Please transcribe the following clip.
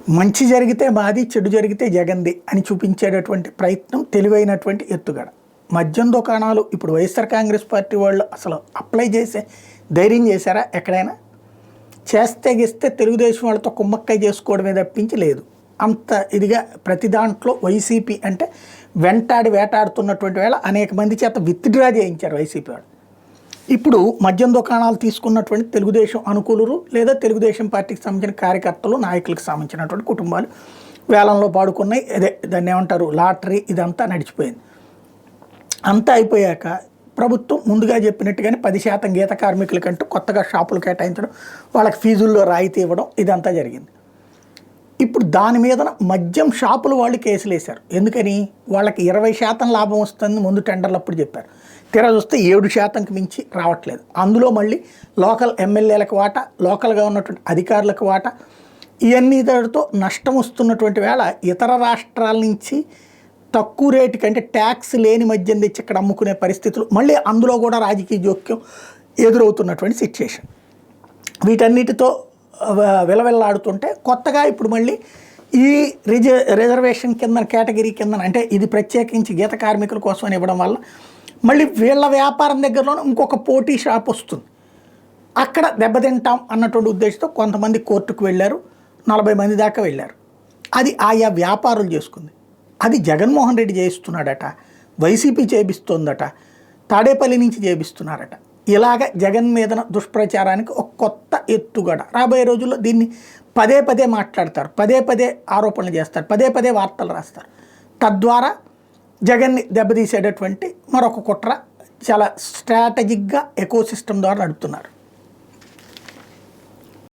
మంచి జరిగితే మాది, చెడు జరిగితే జగన్ది అని చూపించేటటువంటి ప్రయత్నం తెలివైనటువంటి ఎత్తుగడ. మద్యం దుకాణాలు ఇప్పుడు వైఎస్ఆర్ కాంగ్రెస్ పార్టీ వాళ్ళు అసలు అప్లై చేసే ధైర్యం చేశారా ఎక్కడైనా? చేస్తే గెస్తే తెలుగుదేశం వాళ్ళతో కుమ్మక్కై చేసుకోవడమే తప్పించి లేదు. అంత ఇదిగా ప్రతి దాంట్లో వైసీపీ అంటే వెంటాడి వేటాడుతున్నటువంటి వేళ అనేక మంది చేత విత్డ్రా చేయించారు వైసీపీ వాళ్ళు. ఇప్పుడు మద్యం దుకాణాలు తీసుకున్నటువంటి తెలుగుదేశం అనుకూలురు లేదా తెలుగుదేశం పార్టీకి సంబంధించిన కార్యకర్తలు, నాయకులకు సంబంధించినటువంటి కుటుంబాలు వేలంలో పాడుకున్నాయి. అదే దాన్ని ఏమంటారు, లాటరీ, ఇదంతా నడిచిపోయింది. అంతా అయిపోయాక ప్రభుత్వం ముందుగా చెప్పినట్టుగానే 10% గీత కార్మికులకంటూ కొత్తగా షాపులు కేటాయించడం, వాళ్ళకి ఫీజుల్లో రాయితీ ఇవ్వడం, ఇదంతా జరిగింది. ఇప్పుడు దాని మీద మద్యం షాపులు వాళ్ళు కేసులు వేశారు. ఎందుకని? వాళ్ళకి 20% లాభం వస్తుంది ముందు టెండర్లు అప్పుడు చెప్పారు. తీరా చూస్తే 7%కి మించి రావట్లేదు. అందులో మళ్ళీ లోకల్ ఎమ్మెల్యేలకు వాటా, లోకల్గా ఉన్నటువంటి అధికారులకు వాటా, ఇవన్నీ దాటితో నష్టం వస్తున్నటువంటి వేళ ఇతర రాష్ట్రాల నుంచి తక్కువ రేటు కంటే ట్యాక్స్ లేని మద్యం తెచ్చి ఇక్కడ అమ్ముకునే పరిస్థితులు, మళ్ళీ అందులో కూడా రాజకీయ జోక్యం ఎదురవుతున్నటువంటి సిచ్యుయేషన్. వీటన్నిటితో విలవిల్లాడుతుంటే కొత్తగా ఇప్పుడు మళ్ళీ ఈ రిజర్వేషన్ కింద కేటగిరీ కింద, అంటే ఇది ప్రత్యేకించి గీత కార్మికుల కోసం అని ఇవ్వడం వల్ల మళ్ళీ వీళ్ళ వ్యాపారం దగ్గరలోనే ఇంకొక పోటీ షాప్ వస్తుంది. అక్కడ దెబ్బతింటాం అన్నటువంటి ఉద్దేశంతో కొంతమంది కోర్టుకు వెళ్ళారు, 40 మంది దాకా వెళ్ళారు. అది ఆయా వ్యాపారులు చేసుకుంది. అది జగన్మోహన్ రెడ్డి చేయిస్తున్నాడట, వైసీపీ చేపిస్తోందట, తాడేపల్లి నుంచి చేపిస్తున్నారట. ఇలాగ జగన్ మీద దుష్ప్రచారానికి ఒక కొత్త ఎత్తుగడ. రాబోయే రోజుల్లో దీన్ని పదే పదే మాట్లాడతారు, పదే పదే ఆరోపణలు చేస్తారు, పదే పదే వార్తలు రాస్తారు. తద్వారా జగన్ని దెబ్బతీసేటటువంటి మరొక కుట్ర చాలా స్ట్రాటజిక్గా ఎకోసిస్టమ్ ద్వారా నడుపుతున్నారు.